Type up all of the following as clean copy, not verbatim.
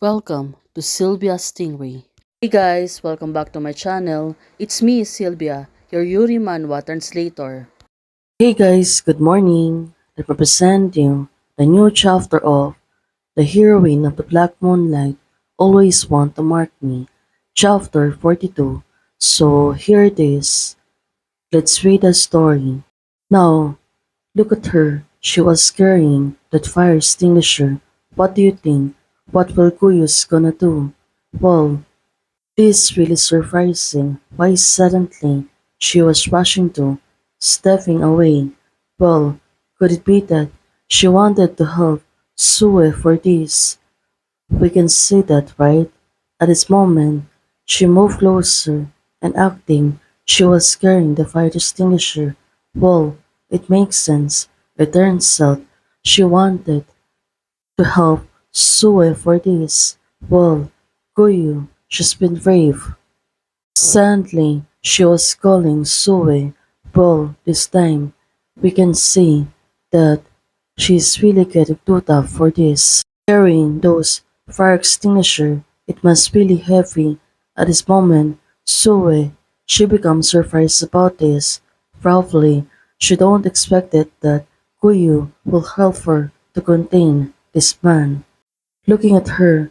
Welcome to Sylvia Stingray. Hey guys, welcome back to my channel. It's me, Sylvia, your Yuri Manhwa translator. Hey guys, good morning. I represent you the new chapter of The Heroine of the Black Moonlight Always Want to Mark Me, chapter 42. So here it is. Let's read the story. Now, look at her. She was carrying that fire extinguisher. What do you think? What will Guyu's gonna do? Well, this really surprising. Why suddenly she was rushing to, stepping away. Well, could it be that she wanted to help Sue for this? We can see that, right? At this moment, she moved closer and acting she was carrying the fire extinguisher. Well, it makes sense. It turns out she wanted to help Sue for this. Well, Guyu, she's been brave. Suddenly, she was calling Sue. Well, this time, we can see that she's really getting too tough for this. Carrying those fire extinguisher, it must really heavy. At this moment, Sue, she becomes surprised about this. Probably, she don't expect it that Guyu will help her to contain this man. Looking at her,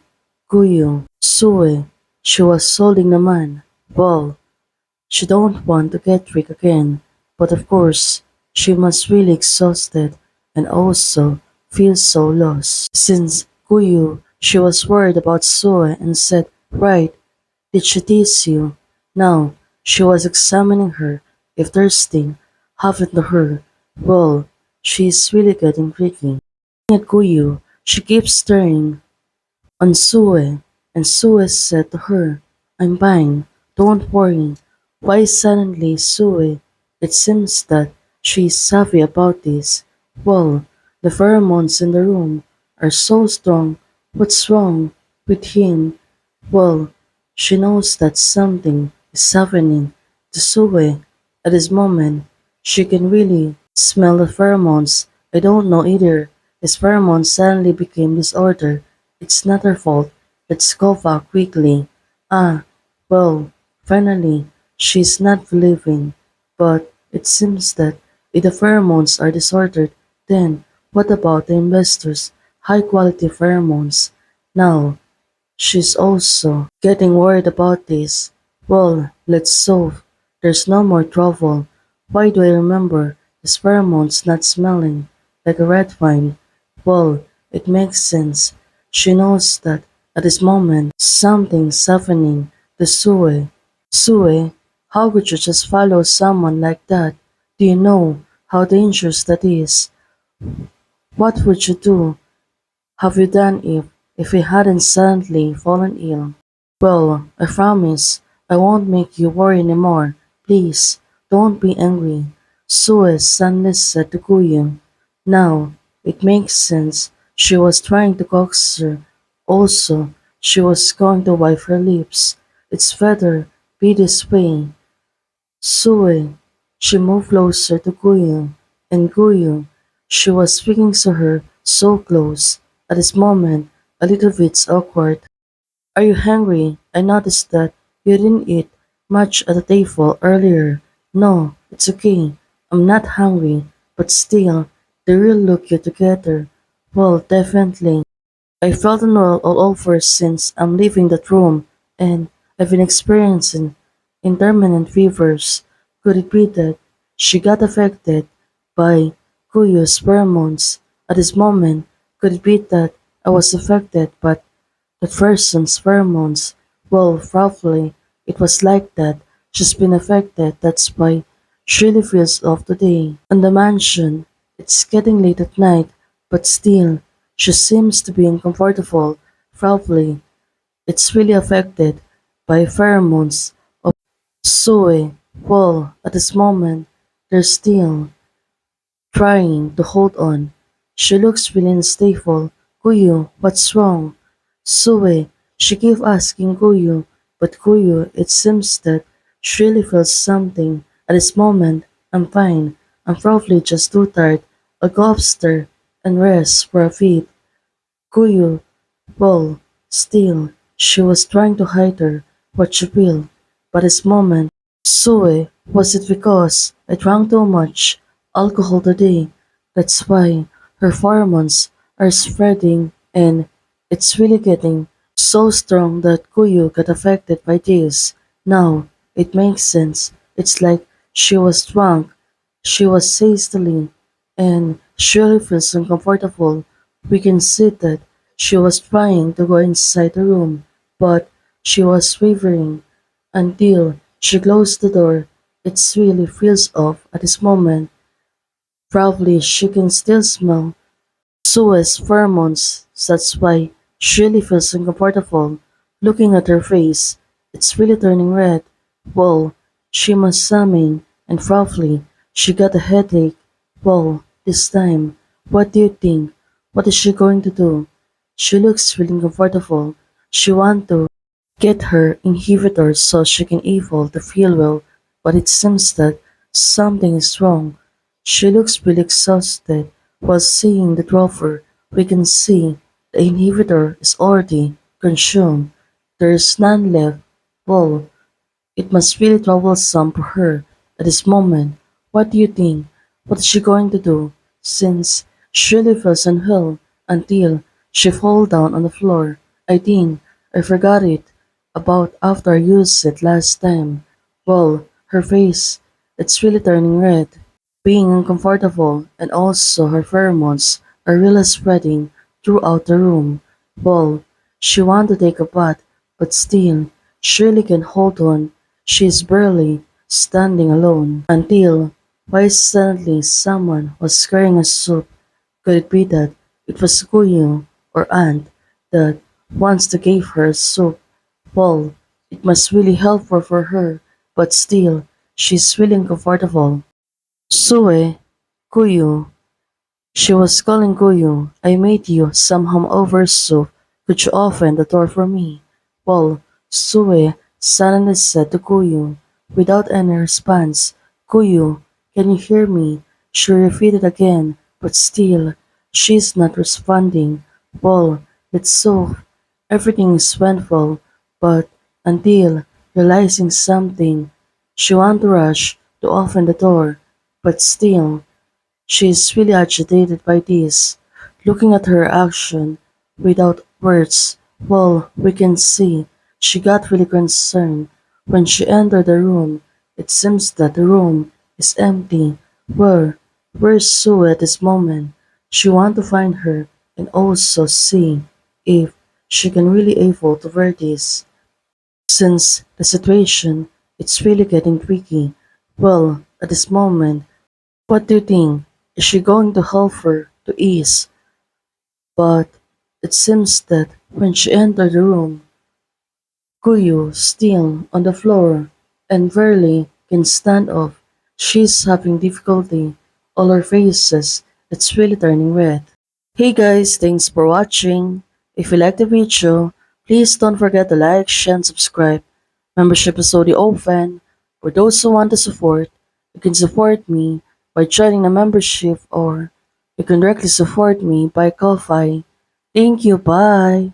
Guyu, Sue, she was holding the man. Well, she don't want to get weak again, but of course, she must really exhausted and also feel so lost. Since Guyu, she was worried about Sue and said, right, did she tease you? Now, she was examining her if there's thing happened to her. Well, she's really getting tricky. Looking at Guyu, she keeps staring on Sue, and Sue said to her, I'm fine, don't worry. Why suddenly Sue? It seems that she's savvy about this. Well, the pheromones in the room are so strong. What's wrong with him? Well, she knows that something is happening to Sue. At this moment, she can really smell the pheromones. I don't know either. His pheromones suddenly became disordered. It's not her fault. Let's go back quickly. Ah, well, finally, she's not believing. But it seems that if the pheromones are disordered, then what about the investors' high quality pheromones? Now, she's also getting worried about this. Well, let's solve. There's no more trouble. Why do I remember the pheromones not smelling like a red wine? Well, it makes sense. She knows that at this moment something's happening to Sue. Sue, how could you just follow someone like that? Do you know how dangerous that is? What would you do? Have you done if he hadn't suddenly fallen ill? Well, I promise I won't make you worry anymore. Please, don't be angry. Sue suddenly said to Guyu. Now, it makes sense. She was trying to coax her. Also, she was going to wipe her lips. It's better be this way. Sue, she moved closer to Guyu, and Guyu, she was speaking to her so close. At this moment, a little bit awkward. Are you hungry? I noticed that you didn't eat much at the table earlier. No, it's okay. I'm not hungry, but still, they will look you together. Well, definitely. I felt unwell all over since I'm leaving that room, and I've been experiencing intermittent fevers. Could it be that she got affected by Kuyu's pheromones at this moment? Could it be that I was affected by that person's pheromones? Well, probably it was like that. She's been affected, that's why she really feels off today. On the mansion, it's getting late at night, but still, she seems to be uncomfortable. Probably it's really affected by pheromones of Sue. Well, at this moment, they're still trying to hold on. She looks really unstable. Guyu, what's wrong? Sue, she keeps asking Guyu, but Guyu, it seems that she really feels something. At this moment, I'm fine. I'm probably just too tired. I'll go upstairs and rest for a bit. Guyu, well, Still, she was trying to hide her what she felt. But this moment, Sue, was it because I drank too much alcohol today? That's why her pheromones are spreading and it's really getting so strong that Guyu got affected by this. Now, it makes sense. It's like she was drunk, she was hastily, and surely feels uncomfortable. We can see that she was trying to go inside the room, but she was wavering until she closed the door. It really feels off at this moment. Probably she can still smell Sue's pheromones. That's why she really feels uncomfortable. Looking at her face, it's really turning red. Well, she must summon, and probably she got a headache. Well, this time, what do you think? What is she going to do? She looks really uncomfortable. She wants to get her inhibitor so she can able to feel well, but it seems that something is wrong. She looks really exhausted. While seeing the drawer, we can see the inhibitor is already consumed. There is none left. Well, it must really troublesome for her at this moment. What do you think? What is she going to do? Since she really feels unwell until she fall down on the floor. I think I forgot it about after I used it last time. Well, her face, it's really turning red. Being uncomfortable and also her pheromones are really spreading throughout the room. Well, she wants to take a bath, but still, she really can hold on. She is barely standing alone until why suddenly someone was carrying a soup. Could it be that it was Guyu or aunt that wants to give her soup? Well, it must really helpful for her, but still, she's feeling comfortable. Sue, Guyu. She was calling Guyu. I made you some over soup. Could you open the door for me? Well, Sue suddenly said to Guyu. Without any response, Guyu, can you hear me? She repeated again, but still, she's not responding. Well, let's so. Everything is wonderful, but until realizing something, she wanted to rush to open the door, but still, she is really agitated by this. Looking at her action without words, well, we can see she got really concerned. When she entered the room, it seems that the room is empty. Where's Sue at this moment? She wants to find her and also see if she can really able to wear this. Since the situation, it's really getting tricky. Well, at this moment, what do you think? Is she going to help her to ease? But it seems that when she entered the room, Guyu still on the floor and barely can stand up. She's having difficulty. All her faces, it's really turning red. Hey guys, thanks for watching. If you like the video, please don't forget to like, share, and subscribe. Membership is already open. For those who want to support, you can support me by joining the membership or you can directly support me by Ko-Fi. Thank you, bye!